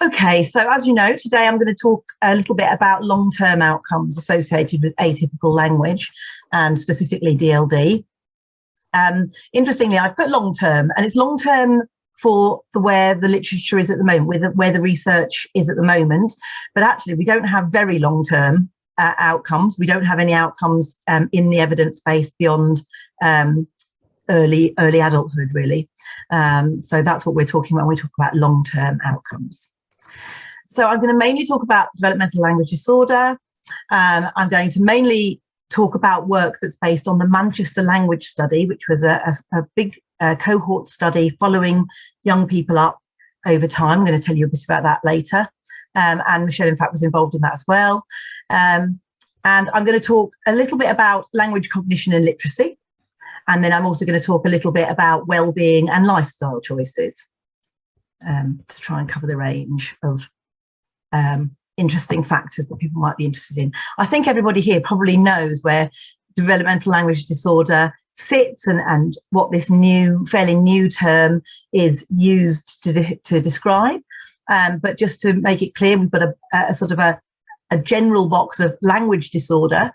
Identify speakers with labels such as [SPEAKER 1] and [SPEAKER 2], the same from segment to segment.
[SPEAKER 1] Okay, so as you know, today I'm going to talk a little bit about long-term outcomes associated with atypical language and specifically DLD. Interestingly, I've put long-term, and it's long-term for where the literature is at the moment, where the research is at the moment. But actually, we don't have very long-term outcomes. We don't have any outcomes in the evidence base beyond early adulthood, really. So that's what we're talking about when we talk about long-term outcomes. So I'm going to mainly talk about developmental language disorder. I'm going to mainly talk about work that's based on the Manchester Language Study, which was a big cohort study following young people up over time. I'm going to tell you a bit about that later. And Michelle, in fact, was involved in that as well. And I'm going to talk a little bit about language cognition and literacy. And then I'm also going to talk a little bit about well-being and lifestyle choices to try and cover the range of interesting factors that people might be interested in. I think everybody here probably knows where developmental language disorder sits and what this fairly new term is used to describe. But just to make it clear, we've got a sort of a general box of language disorder,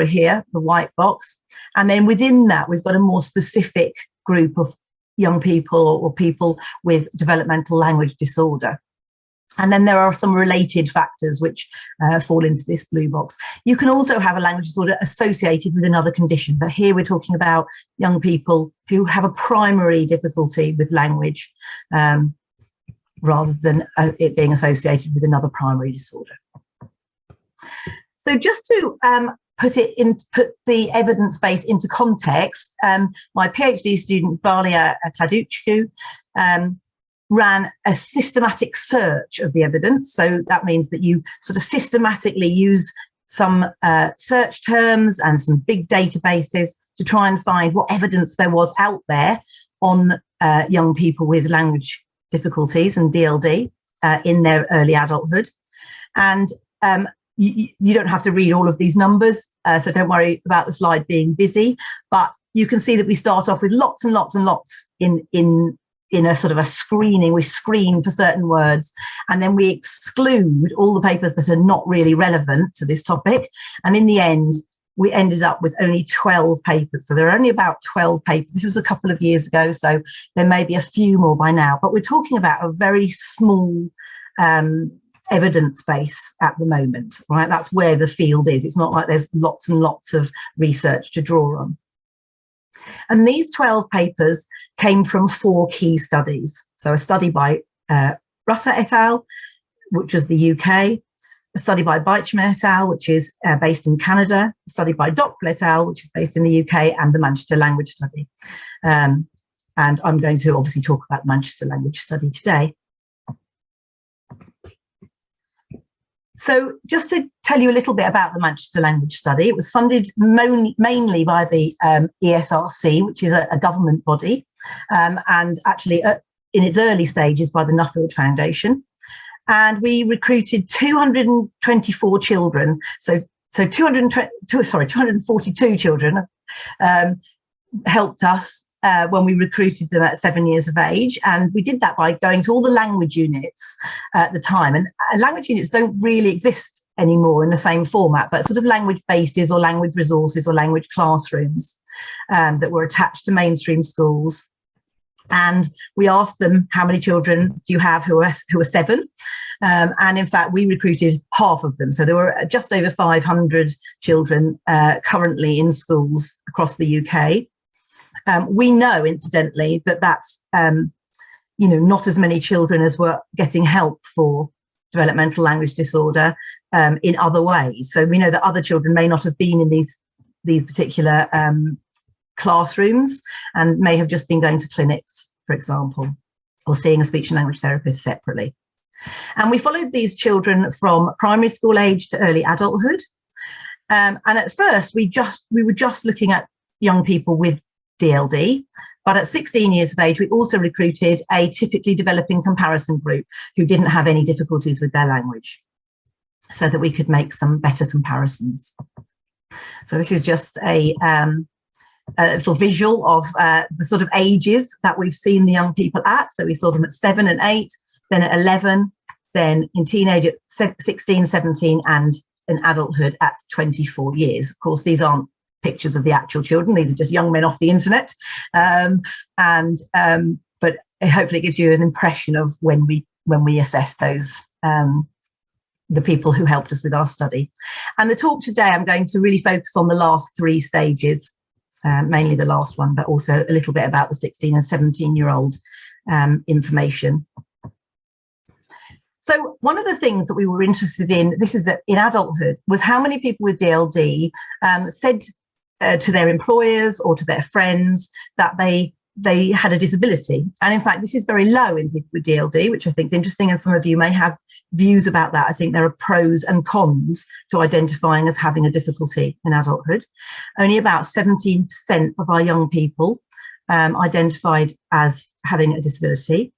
[SPEAKER 1] here, the white box. And then within that, we've got a more specific group of young people or people with developmental language disorder. And then there are some related factors which fall into this blue box. You can also have a language disorder associated with another condition, but here we're talking about young people who have a primary difficulty with language rather than it being associated with another primary disorder. So just to put the evidence base into context, my PhD student, Valia Kladuchku, ran a systematic search of the evidence. So that means that you sort of systematically use some search terms and some big databases to try and find what evidence there was out there on young people with language difficulties and DLD in their early adulthood. And you don't have to read all of these numbers, so don't worry about the slide being busy, but you can see that we start off with lots and lots and lots in a sort of a screening. We screen for certain words, and then we exclude all the papers that are not really relevant to this topic. And in the end, we ended up with only 12 papers. So there are only about 12 papers. This was a couple of years ago, so there may be a few more by now, but we're talking about a very small evidence base at the moment, right? That's where the field is. It's not like there's lots and lots of research to draw on. And these 12 papers came from 4 key studies. So a study by Rutter et al., which was the UK, a study by Beichman et al., which is based in Canada, a study by Dockrell et al., which is based in the UK, and the Manchester Language Study. And I'm going to obviously talk about the Manchester Language Study today. So just to tell you a little bit about the Manchester Language Study, it was funded mainly by the ESRC, which is a government body, and actually in its early stages by the Nuffield Foundation. And we recruited 224 children, so 242 children helped us when we recruited them at 7 years of age. And we did that by going to all the language units at the time. And language units don't really exist anymore in the same format, but sort of language bases or language resources or language classrooms that were attached to mainstream schools. And we asked them, how many children do you have who are 7? And in fact, we recruited half of them. So there were just over 500 children currently in schools across the UK. We know, incidentally, that that's not as many children as were getting help for developmental language disorder in other ways. So we know that other children may not have been in these particular classrooms and may have just been going to clinics, for example, or seeing a speech and language therapist separately. And we followed these children from primary school age to early adulthood. And at first, we were just looking at young people with DLD, but at 16 years of age, we also recruited a typically developing comparison group who didn't have any difficulties with their language, so that we could make some better comparisons. So this is just a little visual of the sort of ages that we've seen the young people at. So we saw them at 7 and 8, then at 11, then in teenage at 16, 17, and in adulthood at 24 years. Of course, these aren't pictures of the actual children. These are just young men off the internet. But hopefully it gives you an impression of when we assess those, the people who helped us with our study. And the talk today, I'm going to really focus on the last 3 stages, mainly the last one, but also a little bit about the 16 and 17-year-old information. So one of the things that we were interested in, this is that in adulthood, was how many people with DLD said to their employers or to their friends that they had a disability. And in fact, this is very low in people with DLD, which I think is interesting. And some of you may have views about that. I think there are pros and cons to identifying as having a difficulty in adulthood. Only about 17% of our young people identified as having a disability.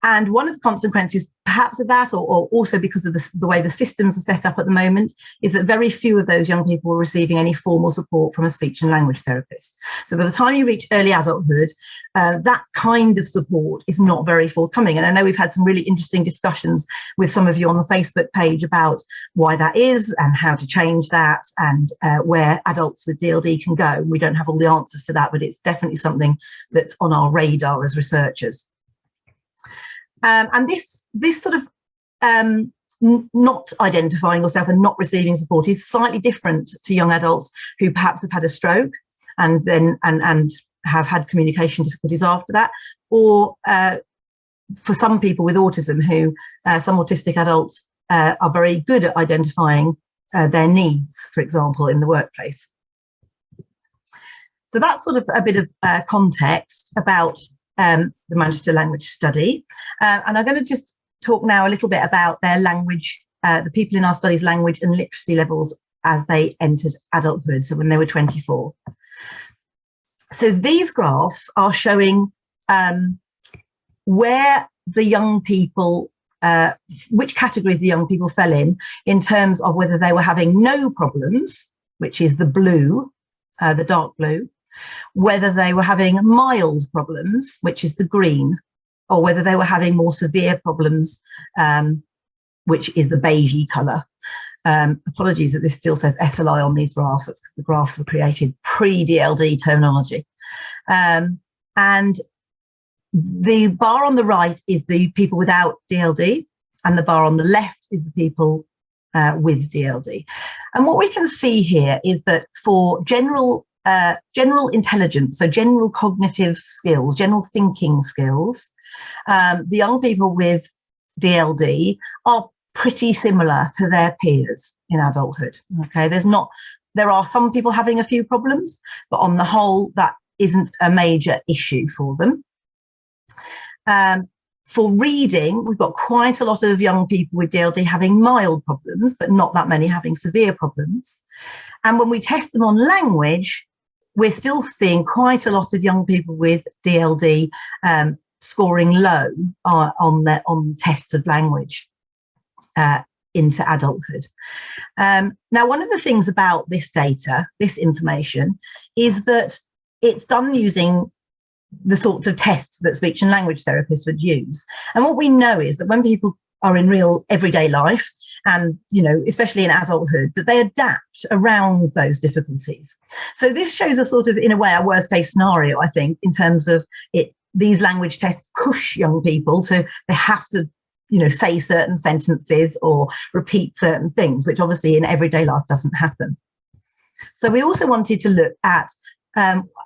[SPEAKER 1] And one of the consequences, perhaps of that, or also because of the way the systems are set up at the moment, is that very few of those young people were receiving any formal support from a speech and language therapist. So by the time you reach early adulthood, that kind of support is not very forthcoming. And I know we've had some really interesting discussions with some of you on the Facebook page about why that is and how to change that, and where adults with DLD can go. We don't have all the answers to that, but it's definitely something that's on our radar as researchers. And this sort of not identifying yourself and not receiving support is slightly different to young adults who perhaps have had a stroke and then and have had communication difficulties after that, or for some people with autism who some autistic adults are very good at identifying their needs, for example, in the workplace. So that's sort of a bit of context about the Manchester Language Study. And I'm going to just talk now a little bit about their language, the people in our study's language and literacy levels as they entered adulthood, so when they were 24. So these graphs are showing where the young people, which categories the young people fell in terms of whether they were having no problems, which is the blue, the dark blue, whether they were having mild problems, which is the green, or whether they were having more severe problems, which is the beigey colour. Apologies that this still says SLI on these graphs. That's because the graphs were created pre-DLD terminology. And the bar on the right is the people without DLD, and the bar on the left is the people with DLD. And what we can see here is that for general intelligence, so general cognitive skills, general thinking skills, the young people with DLD are pretty similar to their peers in adulthood. Okay, there are some people having a few problems, but on the whole, that isn't a major issue for them. For reading, we've got quite a lot of young people with DLD having mild problems, but not that many having severe problems. And when we test them on language, we're still seeing quite a lot of young people with DLD scoring low on tests of language into adulthood. Now, one of the things about this data, this information, is that it's done using the sorts of tests that speech and language therapists would use. And what we know is that when people are in real everyday life, and especially in adulthood, that they adapt around those difficulties. So this shows a sort of, in a way, a worst case scenario, I think, in terms of these language tests push young people to, they have to say certain sentences or repeat certain things, which obviously in everyday life doesn't happen. So we also wanted to look at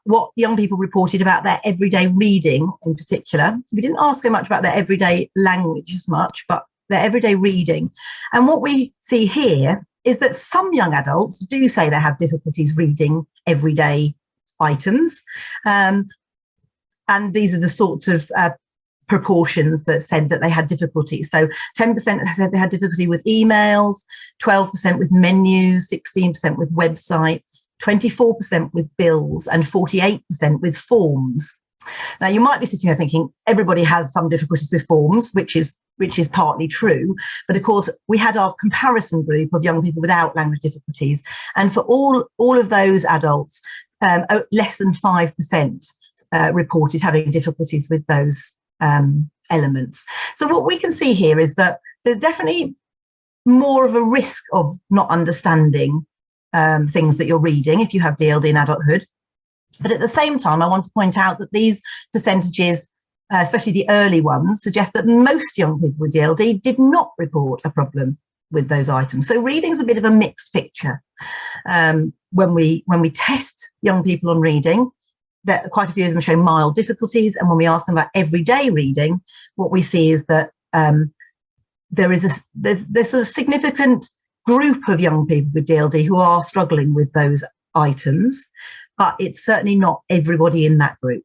[SPEAKER 1] what young people reported about their everyday reading in particular. We didn't ask so much about their everyday language as much, but their everyday reading. And what we see here is that some young adults do say they have difficulties reading everyday items. And these are the sorts of proportions that said that they had difficulties. So 10% said they had difficulty with emails, 12% with menus, 16% with websites, 24% with bills, and 48% with forms. Now, you might be sitting there thinking everybody has some difficulties with forms, which is partly true. But of course, we had our comparison group of young people without language difficulties. And for all of those adults, less than 5% reported having difficulties with those elements. So what we can see here is that there's definitely more of a risk of not understanding things that you're reading if you have DLD in adulthood. But at the same time, I want to point out that these percentages, especially the early ones, suggest that most young people with DLD did not report a problem with those items. So reading's a bit of a mixed picture. When we test young people on reading, that quite a few of them show mild difficulties, and when we ask them about everyday reading, what we see is that there's a significant group of young people with DLD who are struggling with those items, but it's certainly not everybody in that group.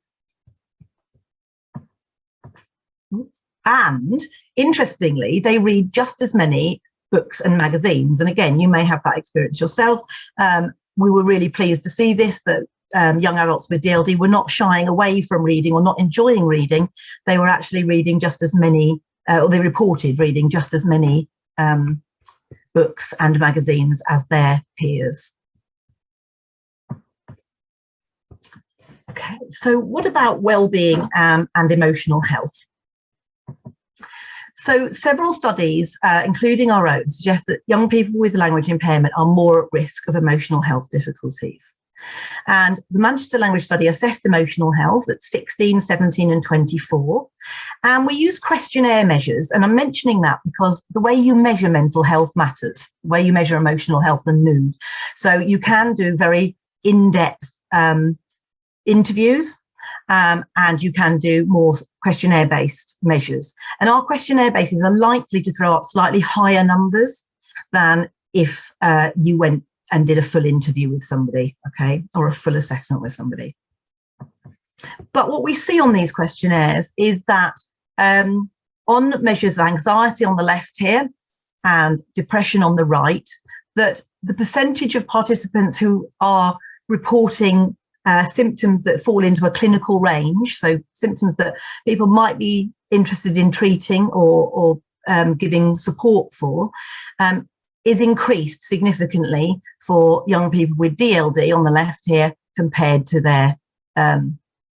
[SPEAKER 1] And interestingly, they read just as many books and magazines. And again, you may have that experience yourself. We were really pleased to see this, that young adults with DLD were not shying away from reading or not enjoying reading. They were actually reading just as many, or they reported reading just as many books and magazines as their peers. Okay, so what about well-being and emotional health? So several studies, including our own, suggest that young people with language impairment are more at risk of emotional health difficulties. And the Manchester Language Study assessed emotional health at 16, 17 and 24. And we use questionnaire measures. And I'm mentioning that because the way you measure mental health matters, the way you measure emotional health and mood. So you can do very in-depth interviews, and you can do more questionnaire-based measures. And our questionnaire bases are likely to throw up slightly higher numbers than if you went and did a full interview with somebody, okay, or a full assessment with somebody. But what we see on these questionnaires is that on measures of anxiety on the left here and depression on the right, that the percentage of participants who are reporting symptoms that fall into a clinical range, so symptoms that people might be interested in treating or giving support for, is increased significantly for young people with DLD on the left here compared to their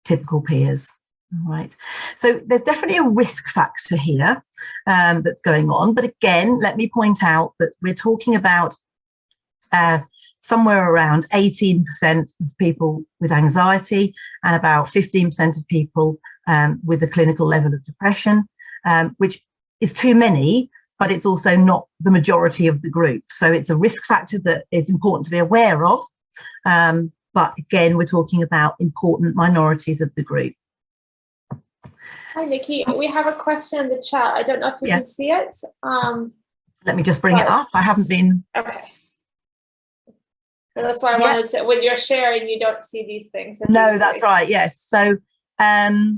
[SPEAKER 1] typical peers. All right, so there's definitely a risk factor here that's going on. But again, let me point out that we're talking about somewhere around 18% of people with anxiety and about 15% of people with a clinical level of depression, which is too many, but it's also not the majority of the group. So it's a risk factor that is important to be aware of. But again, we're talking about important minorities of the group.
[SPEAKER 2] Hi, Nikki. We have a question in the chat. I don't know if you can see it.
[SPEAKER 1] Let me just bring it up. I haven't been.
[SPEAKER 2] Okay. And that's why I wanted to, when you're sharing, you don't see these things.
[SPEAKER 1] No, that's right. Yes. So, yes,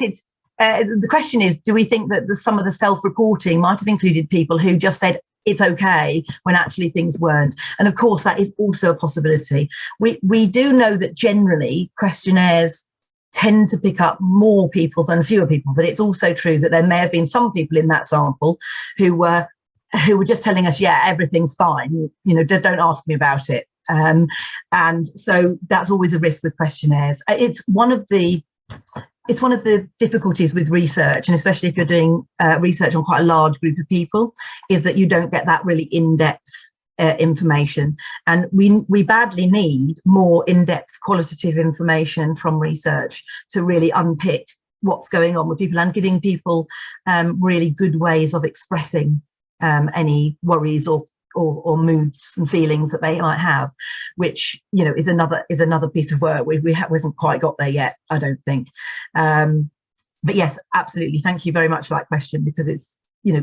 [SPEAKER 1] it's, the question is, do we think that some of the self-reporting might have included people who just said it's okay when actually things weren't? And of course, that is also a possibility. We do know that generally questionnaires tend to pick up more people than fewer people, but it's also true that there may have been some people in that sample who were just telling us, yeah, everything's fine, you know, don't ask me about it. And so that's always a risk with questionnaires. It's one of the difficulties with research, and especially if you're doing research on quite a large group of people, is that you don't get that really in-depth information. And we badly need more in-depth qualitative information from research to really unpick what's going on with people and giving people really good ways of expressing any worries or moods and feelings that they might have, which, you know, is another piece of work. We haven't quite got there yet, I don't think. But yes, absolutely. Thank you very much for that question, because it's, you know,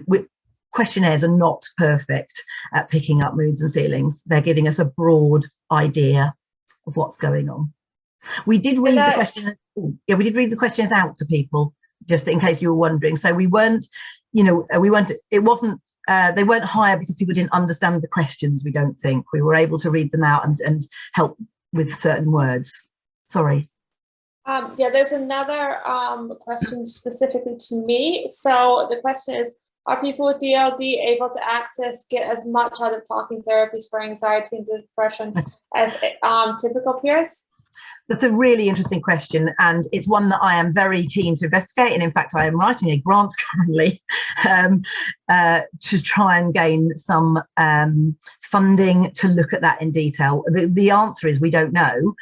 [SPEAKER 1] questionnaires are not perfect at picking up moods and feelings. They're giving us a broad idea of what's going on. We did read the question. Yeah, we did read the questions out to people, just in case you were wondering. So we weren't, you know, it wasn't, they weren't higher because people didn't understand the questions, we don't think. We were able to read them out and help with certain words. Sorry.
[SPEAKER 2] Yeah, there's another question specifically to me. So the question is, are people with DLD able to get as much out of talking therapies for anxiety and depression as typical peers?
[SPEAKER 1] That's a really interesting question, and it's one that I am very keen to investigate. And in fact, I am writing a grant currently to try and gain some funding to look at that in detail. The answer is we don't know.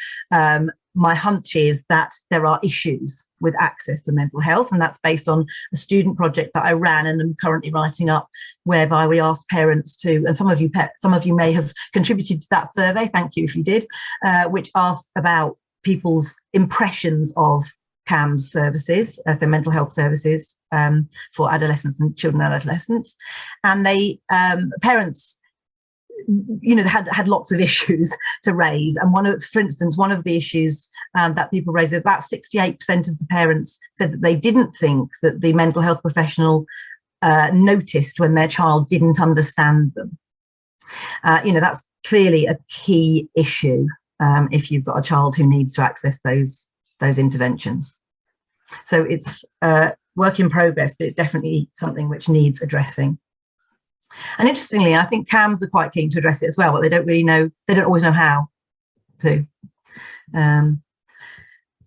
[SPEAKER 1] My hunch is that there are issues with access to mental health, and that's based on a student project that I ran and am currently writing up, whereby we asked parents to, and some of you may have contributed to that survey, thank you if you did, which asked about people's impressions of CAMS services, so mental health services for adolescents and children and adolescents. And they, parents, you know, had lots of issues to raise. And for instance, one of the issues that people raised, about 68% of the parents said that they didn't think that the mental health professional noticed when their child didn't understand them. You know, that's clearly a key issue if you've got a child who needs to access those interventions. So it's work in progress, but it's definitely something which needs addressing. And interestingly, I think CAMS are quite keen to address it as well, but they don't really know, they don't always know how to.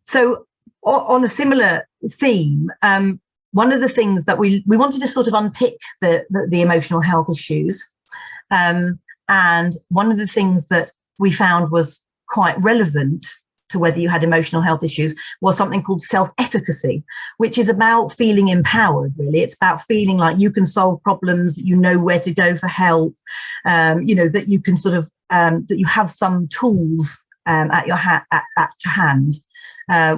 [SPEAKER 1] So on a similar theme, one of the things that we wanted to sort of unpick the emotional health issues. And one of the things that we found was quite relevant to whether you had emotional health issues was something called self-efficacy, which is about feeling empowered, really. It's about feeling like you can solve problems, that you know where to go for help, you know, that you can sort of, that you have some tools at your hand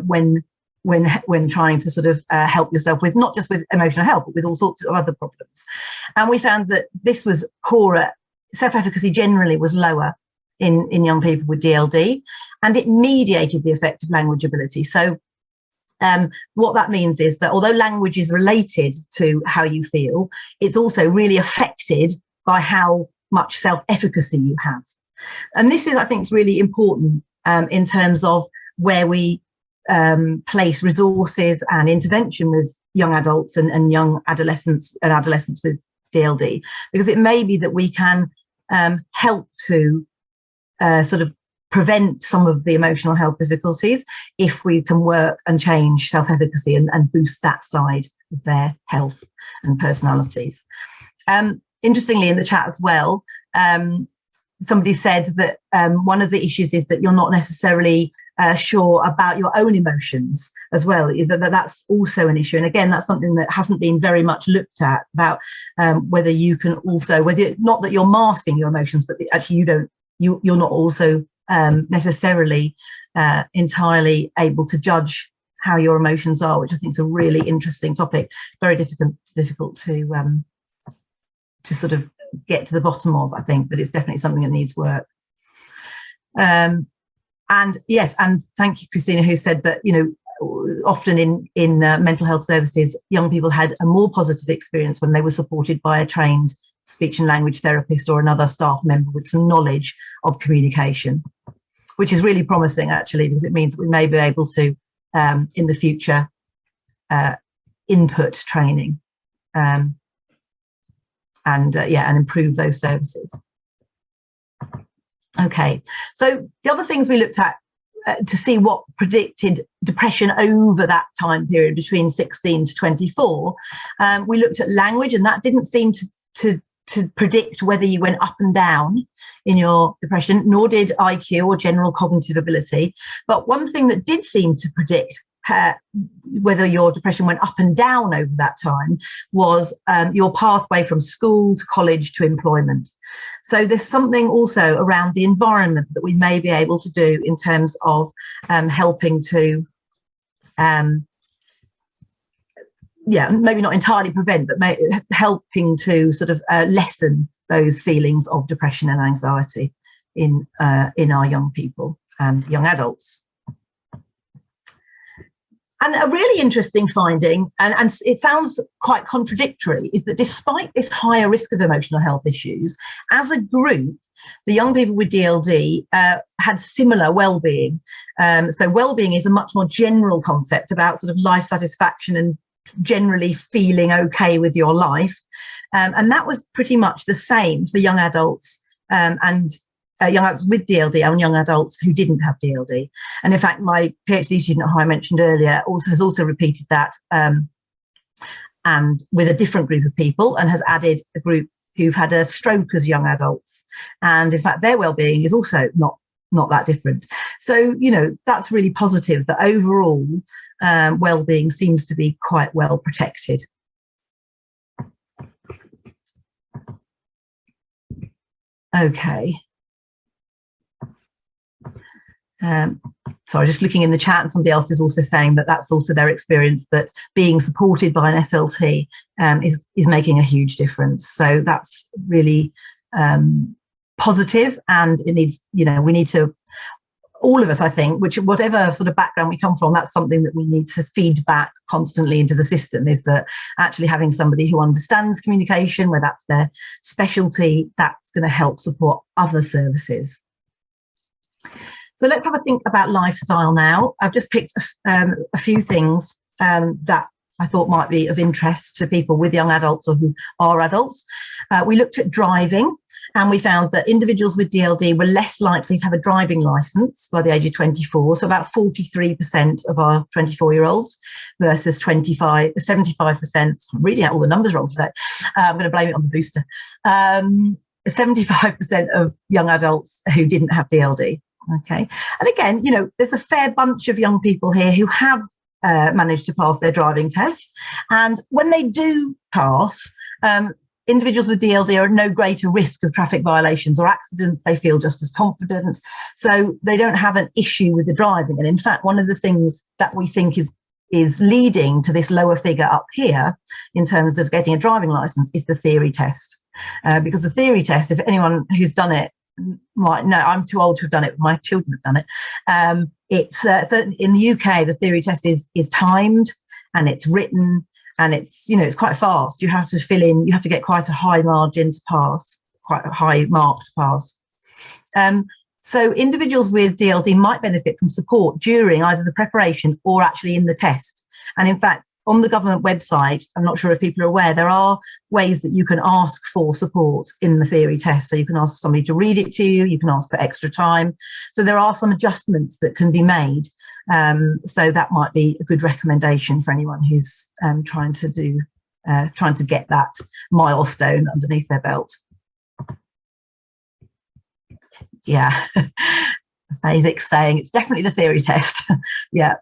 [SPEAKER 1] when trying to sort of help yourself with, not just with emotional health, but with all sorts of other problems. And we found that this was poorer, self-efficacy generally was lower in young people with DLD, and it mediated the effect of language ability. So what that means is that although language is related to how you feel, it's also really affected by how much self-efficacy you have. And this is, I think, is really important in terms of where we place resources and intervention with young adults and young adolescents and adolescents with DLD, because it may be that we can help to sort of prevent some of the emotional health difficulties if we can work and change self-efficacy and boost that side of their health and personalities. Interestingly, in the chat as well, somebody said that one of the issues is that you're not necessarily sure about your own emotions as well. That's also an issue. And again, that's something that hasn't been very much looked at, about whether you can also, whether, not that you're masking your emotions, but actually you're not also necessarily entirely able to judge how your emotions are, which I think is a really interesting topic, very difficult to sort of get to the bottom of, I think, but it's definitely something that needs work. And yes, and thank you, Christina, who said that, you know, often in mental health services, young people had a more positive experience when they were supported by a trained speech and language therapist or another staff member with some knowledge of communication, which is really promising, actually, because it means that we may be able to, in the future, input training and improve those services. Okay, so the other things we looked at to see what predicted depression over that time period between 16 to 24, we looked at language, and that didn't seem to predict whether you went up and down in your depression, nor did IQ or general cognitive ability. But one thing that did seem to predict whether your depression went up and down over that time was your pathway from school to college to employment. So there's something also around the environment that we may be able to do in terms of helping to maybe not entirely prevent, but helping to sort of lessen those feelings of depression and anxiety in our young people and young adults. And a really interesting finding, and it sounds quite contradictory, is that despite this higher risk of emotional health issues, as a group, the young people with DLD had similar well-being. So well-being is a much more general concept about sort of life satisfaction and generally feeling okay with your life. And that was pretty much the same for young adults and young adults with DLD and young adults who didn't have DLD. And in fact, my PhD student who I mentioned earlier has also repeated that, and with a different group of people, and has added a group who've had a stroke as young adults. And in fact, their well-being is also not that different. So, you know, that's really positive that overall well-being seems to be quite well protected. Okay. Sorry, just looking in the chat, and somebody else is also saying that that's also their experience, that being supported by an SLT is making a huge difference. So that's really positive, and it needs, you know, we need to, all of us, I think, whatever sort of background we come from, that's something that we need to feed back constantly into the system, is that actually having somebody who understands communication, where that's their specialty, that's going to help support other services. So let's have a think about lifestyle now. I've just picked a few things that I thought might be of interest to people with young adults or who are adults. We looked at driving, and we found that individuals with DLD were less likely to have a driving licence by the age of 24. So about 43% of our 24-year-olds versus 75%. I'm reading out all the numbers wrong today. I'm going to blame it on the booster. 75% of young adults who didn't have DLD. Okay. And again, you know, there's a fair bunch of young people here who have managed to pass their driving test. And when they do pass, individuals with DLD are at no greater risk of traffic violations or accidents. They feel just as confident. So they don't have an issue with the driving. And in fact, one of the things that we think is leading to this lower figure up here in terms of getting a driving license is the theory test. Because the theory test, if anyone who's done it might know, I'm too old to have done it, my children have done it. It's certainly in the UK, the theory test is timed, and it's written, and it's, you know, it's quite fast. You have to fill in, you have to get quite a high margin to pass, quite a high mark to pass. So individuals with DLD might benefit from support during either the preparation or actually in the test. And in fact, on the government website, I'm not sure if people are aware, there are ways that you can ask for support in the theory test. So you can ask for somebody to read it to you, you can ask for extra time. So there are some adjustments that can be made. So that might be a good recommendation for anyone who's trying to get that milestone underneath their belt. Yeah, Phasic's saying it's definitely the theory test. Yeah,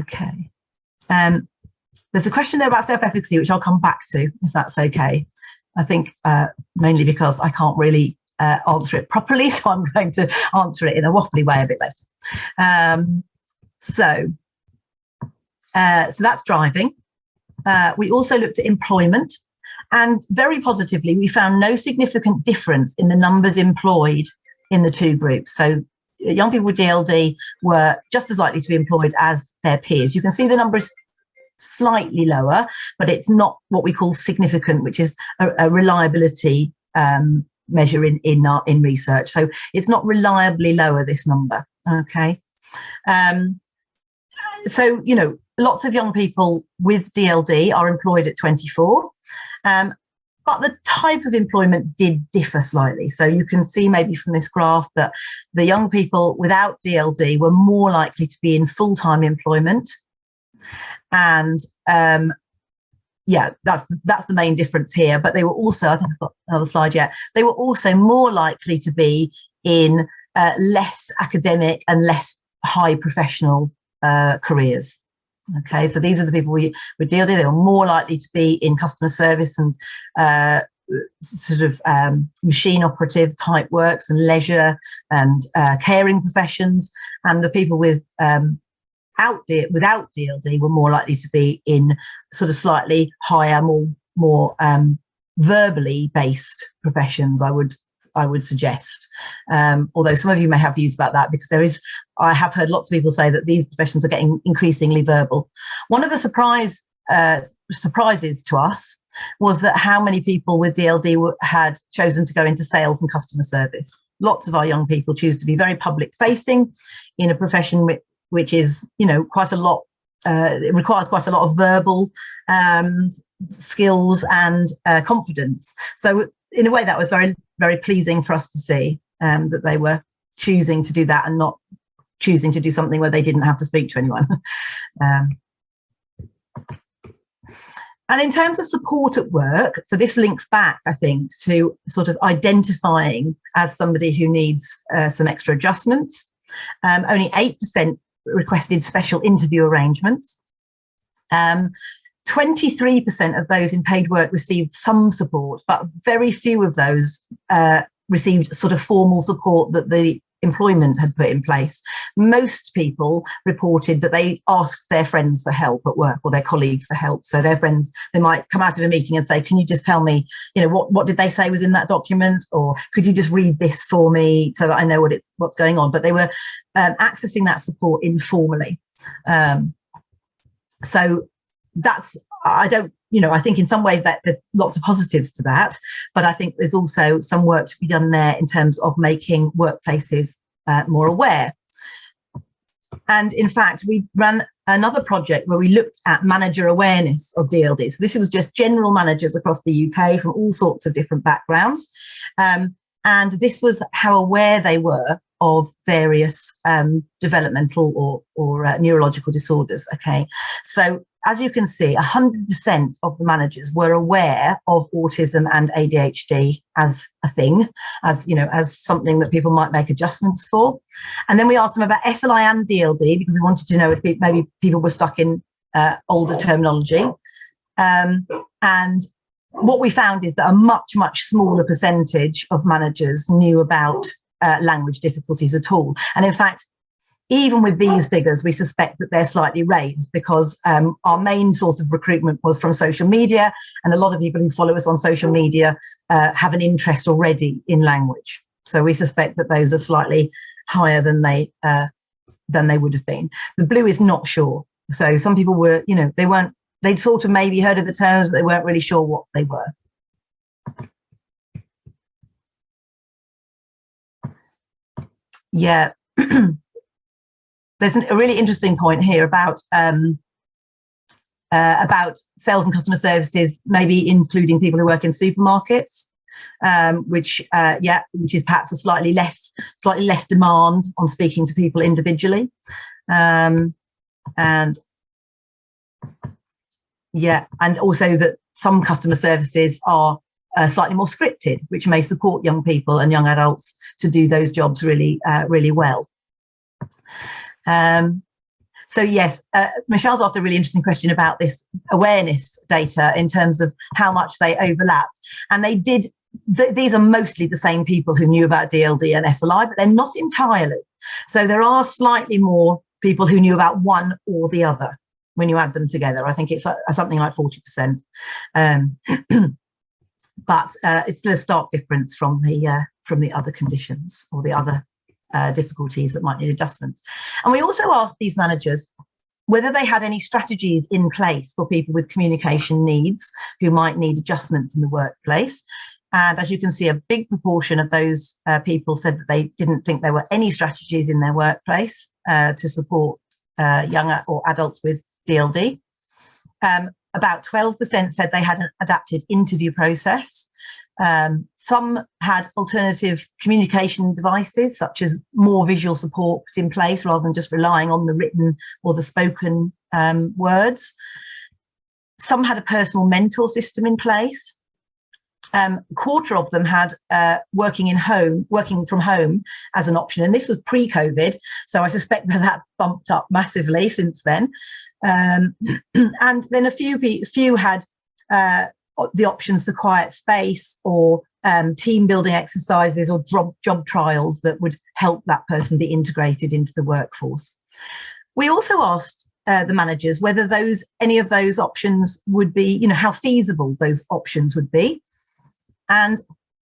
[SPEAKER 1] okay. There's a question there about self-efficacy, which I'll come back to, if that's okay. I think mainly because I can't really answer it properly, so I'm going to answer it in a waffly way a bit later. So that's driving. We also looked at employment, and very positively, we found no significant difference in the numbers employed in the two groups. So young people with DLD were just as likely to be employed as their peers. You can see the number is slightly lower, but it's not what we call significant, which is a reliability measure in research. So it's not reliably lower, this number. Okay. So, you know, lots of young people with DLD are employed at 24. But the type of employment did differ slightly. So you can see maybe from this graph that the young people without DLD were more likely to be in full-time employment. And yeah, that's the main difference here. But they were also, I think I've got another slide yet, they were also more likely to be in less academic and less high professional careers. Okay, so these are the people with DLD. They were more likely to be in customer service and sort of machine operative type works and leisure and caring professions. And the people without DLD were more likely to be in sort of slightly higher, more verbally based professions, I would suggest. Although some of you may have views about that, because I have heard lots of people say that these professions are getting increasingly verbal. One of the surprises to us was that how many people with DLD had chosen to go into sales and customer service. Lots of our young people choose to be very public facing in a profession which is, you know, quite a lot, it requires quite a lot of verbal skills and confidence. So in a way that was very, very pleasing for us to see. that they were choosing to do that and not choosing to do something where they didn't have to speak to anyone. And in terms of support at work, so this links back, I think, to sort of identifying as somebody who needs some extra adjustments. Only 8% requested special interview arrangements. 23% of those in paid work received some support, but very few of those received sort of formal support that the employment had put in place. Most people reported that they asked their friends for help at work or their colleagues for help. So their friends, they might come out of a meeting and say, can you just tell me, you know, what did they say was in that document? Or could you just read this for me so that I know what's going on? But they were accessing that support informally. So that's, I think in some ways that there's lots of positives to that, but I think there's also some work to be done there in terms of making workplaces more aware. And in fact, we ran another project where we looked at manager awareness of DLD. So this was just general managers across the UK from all sorts of different backgrounds. And this was how aware they were of various developmental or neurological disorders. Okay, so as you can see, 100% of the managers were aware of autism and ADHD as a thing, as something that people might make adjustments for. And then we asked them about SLI and DLD because we wanted to know if maybe people were stuck in older terminology. And what we found is that a much, much smaller percentage of managers knew about language difficulties at all. And in fact, even with these figures, we suspect that they're slightly raised because our main source of recruitment was from social media, and a lot of people who follow us on social media have an interest already in language. So we suspect that those are slightly higher than they would have been. The blue is not sure. So some people were, they'd sort of maybe heard of the terms, but they weren't really sure what they were. Yeah. There's a really interesting point here about sales and customer services, maybe including people who work in supermarkets, which is perhaps a slightly less demand on speaking to people individually, and also that some customer services are slightly more scripted, which may support young people and young adults to do those jobs really well. So yes, Michelle's asked a really interesting question about this awareness data in terms of how much they overlapped. And they did, these are mostly the same people who knew about DLD and SLI, but they're not entirely. So there are slightly more people who knew about one or the other when you add them together. I think it's something like 40%. But it's still a stark difference from the other conditions or the other difficulties that might need adjustments. And we also asked these managers whether they had any strategies in place for people with communication needs who might need adjustments in the workplace. And as you can see, a big proportion of those people said that they didn't think there were any strategies in their workplace to support young or adults with DLD. About 12% said they had an adapted interview process. Some had alternative communication devices, such as more visual support put in place rather than just relying on the written or the spoken words. Some had a personal mentor system in place. A quarter of them had working from home as an option, and this was pre-COVID, so I suspect that that's bumped up massively since then. And then a few had the options for quiet space or team building exercises or job trials that would help that person be integrated into the workforce. We also asked the managers whether any of those options would be, how feasible those options would be. And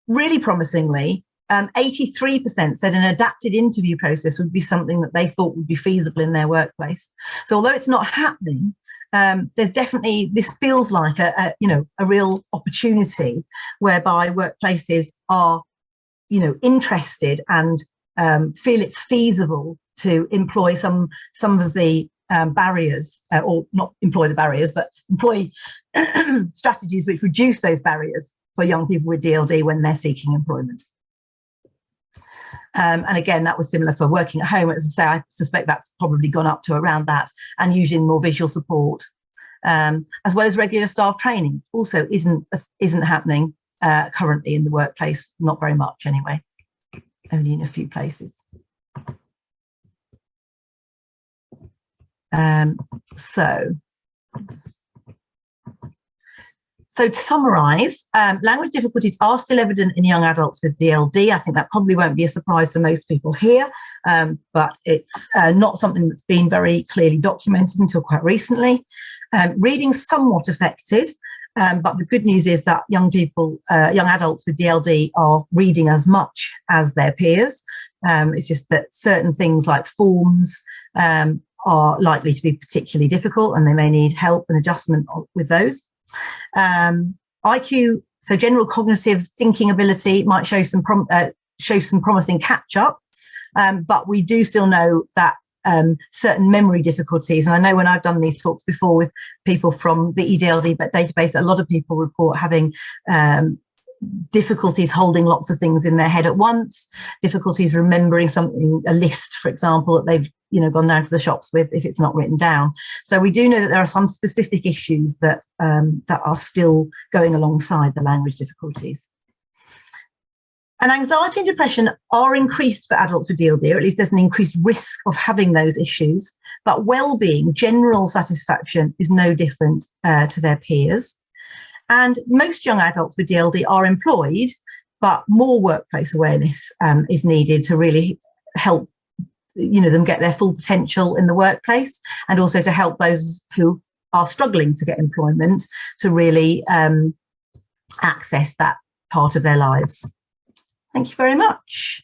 [SPEAKER 1] really promisingly, 83% said an adapted interview process would be something that they thought would be feasible in their workplace. So although it's not happening, there's definitely, this feels like a real opportunity whereby workplaces are, interested and feel it's feasible to employ some of the barriers, or not employ the barriers, but employ strategies which reduce those barriers for young people with DLD when they're seeking employment. And again, that was similar for working at home. As I say, I suspect that's probably gone up to around that, and using more visual support, as well as regular staff training also isn't happening currently in the workplace, not very much anyway, only in a few places. So to summarise, language difficulties are still evident in young adults with DLD. I think that probably won't be a surprise to most people here, but it's not something that's been very clearly documented until quite recently. Reading's somewhat affected, but the good news is that young adults with DLD are reading as much as their peers. It's just that certain things like forms are likely to be particularly difficult, and they may need help and adjustment with those. IQ, so general cognitive thinking ability, might show some promising catch-up, but we do still know that certain memory difficulties, and I know when I've done these talks before with people from the E-DLD database, a lot of people report having difficulties holding lots of things in their head at once, difficulties remembering something, a list, for example, that they've gone down to the shops with if it's not written down. So we do know that there are some specific issues that that are still going alongside the language difficulties. And anxiety and depression are increased for adults with DLD, or at least there's an increased risk of having those issues. But well-being, general satisfaction, is no different to their peers. And most young adults with DLD are employed, but more workplace awareness is needed to really help them get their full potential in the workplace, and also to help those who are struggling to get employment to really access that part of their lives. Thank you very much.